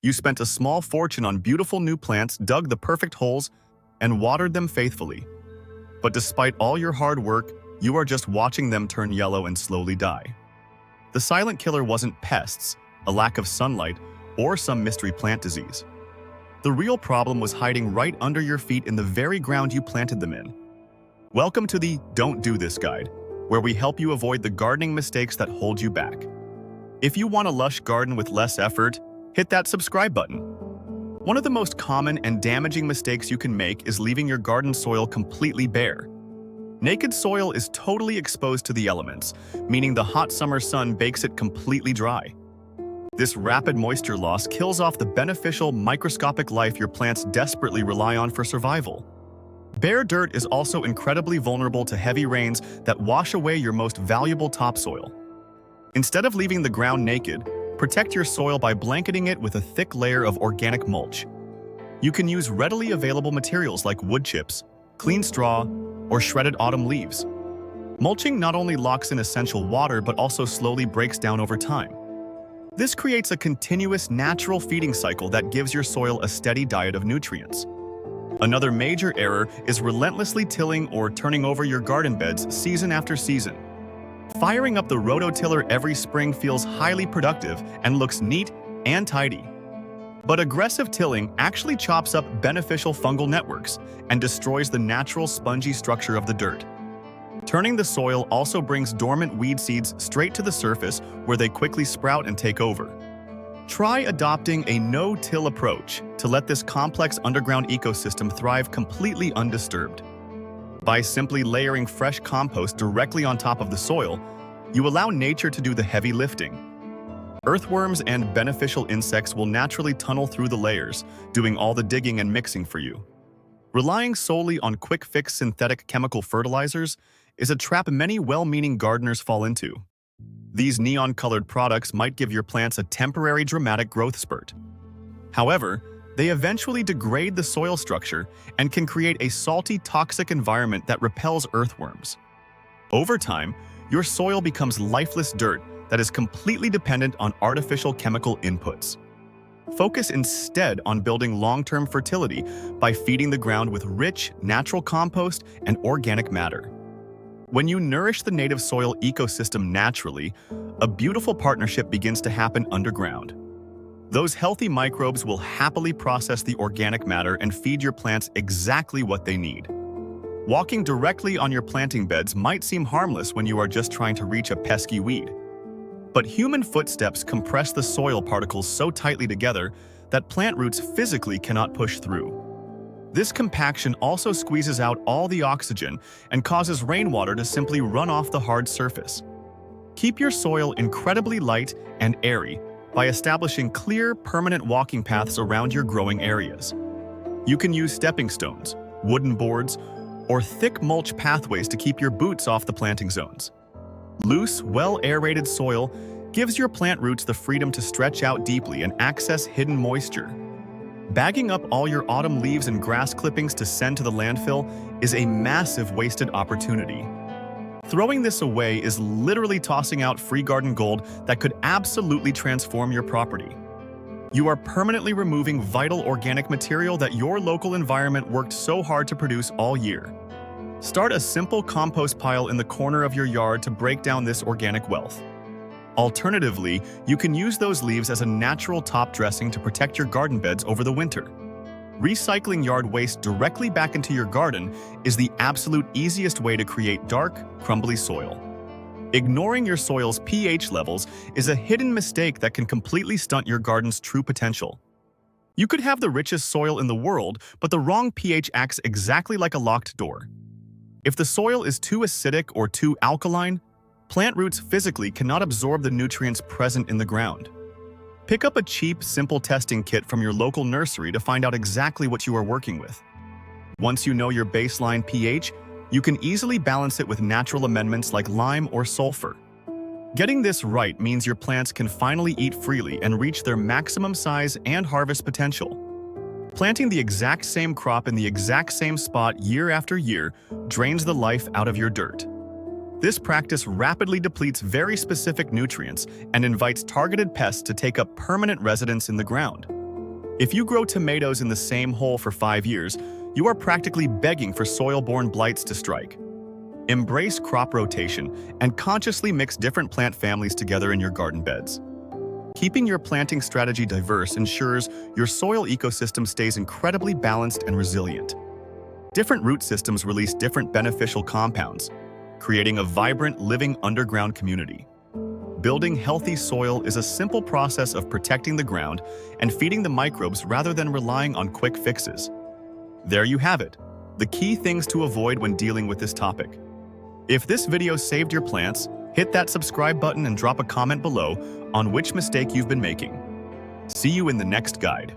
You spent a small fortune on beautiful new plants, dug the perfect holes, and watered them faithfully. But despite all your hard work, you are just watching them turn yellow and slowly die. The silent killer wasn't pests, a lack of sunlight, or some mystery plant disease. The real problem was hiding right under your feet in the very ground you planted them in. Welcome to the Don't Do This guide, where we help you avoid the gardening mistakes that hold you back. If you want a lush garden with less effort, hit that subscribe button. One of the most common and damaging mistakes you can make is leaving your garden soil completely bare. Naked soil is totally exposed to the elements, meaning the hot summer sun bakes it completely dry. This rapid moisture loss kills off the beneficial microscopic life your plants desperately rely on for survival. Bare dirt is also incredibly vulnerable to heavy rains that wash away your most valuable topsoil. Instead of leaving the ground naked, protect your soil by blanketing it with a thick layer of organic mulch. You can use readily available materials like wood chips, clean straw, or shredded autumn leaves. Mulching not only locks in essential water but also slowly breaks down over time. This creates a continuous natural feeding cycle that gives your soil a steady diet of nutrients. Another major error is relentlessly tilling or turning over your garden beds season after season. Firing up the rototiller every spring feels highly productive and looks neat and tidy. But aggressive tilling actually chops up beneficial fungal networks and destroys the natural spongy structure of the dirt. Turning the soil also brings dormant weed seeds straight to the surface where they quickly sprout and take over. Try adopting a no-till approach to let this complex underground ecosystem thrive completely undisturbed. By simply layering fresh compost directly on top of the soil, you allow nature to do the heavy lifting. Earthworms and beneficial insects will naturally tunnel through the layers, doing all the digging and mixing for you. Relying solely on quick-fix synthetic chemical fertilizers is a trap many well-meaning gardeners fall into. These neon-colored products might give your plants a temporary dramatic growth spurt. However, they eventually degrade the soil structure and can create a salty, toxic environment that repels earthworms. Over time, your soil becomes lifeless dirt that is completely dependent on artificial chemical inputs. Focus instead on building long-term fertility by feeding the ground with rich, natural compost and organic matter. When you nourish the native soil ecosystem naturally, a beautiful partnership begins to happen underground. Those healthy microbes will happily process the organic matter and feed your plants exactly what they need. Walking directly on your planting beds might seem harmless when you are just trying to reach a pesky weed. But human footsteps compress the soil particles so tightly together that plant roots physically cannot push through. This compaction also squeezes out all the oxygen and causes rainwater to simply run off the hard surface. Keep your soil incredibly light and airy by establishing clear, permanent walking paths around your growing areas. You can use stepping stones, wooden boards, or thick mulch pathways to keep your boots off the planting zones. Loose, well-aerated soil gives your plant roots the freedom to stretch out deeply and access hidden moisture. Bagging up all your autumn leaves and grass clippings to send to the landfill is a massive wasted opportunity. Throwing this away is literally tossing out free garden gold that could absolutely transform your property. You are permanently removing vital organic material that your local environment worked so hard to produce all year. Start a simple compost pile in the corner of your yard to break down this organic wealth. Alternatively, you can use those leaves as a natural top dressing to protect your garden beds over the winter. Recycling yard waste directly back into your garden is the absolute easiest way to create dark, crumbly soil. Ignoring your soil's pH levels is a hidden mistake that can completely stunt your garden's true potential. You could have the richest soil in the world, but the wrong pH acts exactly like a locked door. If the soil is too acidic or too alkaline, plant roots physically cannot absorb the nutrients present in the ground. Pick up a cheap, simple testing kit from your local nursery to find out exactly what you are working with. Once you know your baseline pH, you can easily balance it with natural amendments like lime or sulfur. Getting this right means your plants can finally eat freely and reach their maximum size and harvest potential. Planting the exact same crop in the exact same spot year after year drains the life out of your dirt. This practice rapidly depletes very specific nutrients and invites targeted pests to take up permanent residence in the ground. If you grow tomatoes in the same hole for 5 years, you are practically begging for soil-borne blights to strike. Embrace crop rotation and consciously mix different plant families together in your garden beds. Keeping your planting strategy diverse ensures your soil ecosystem stays incredibly balanced and resilient. Different root systems release different beneficial compounds, creating a vibrant, living underground community. Building healthy soil is a simple process of protecting the ground and feeding the microbes rather than relying on quick fixes. There you have it, the key things to avoid when dealing with this topic. If this video saved your plants, hit that subscribe button and drop a comment below on which mistake you've been making. See you in the next guide.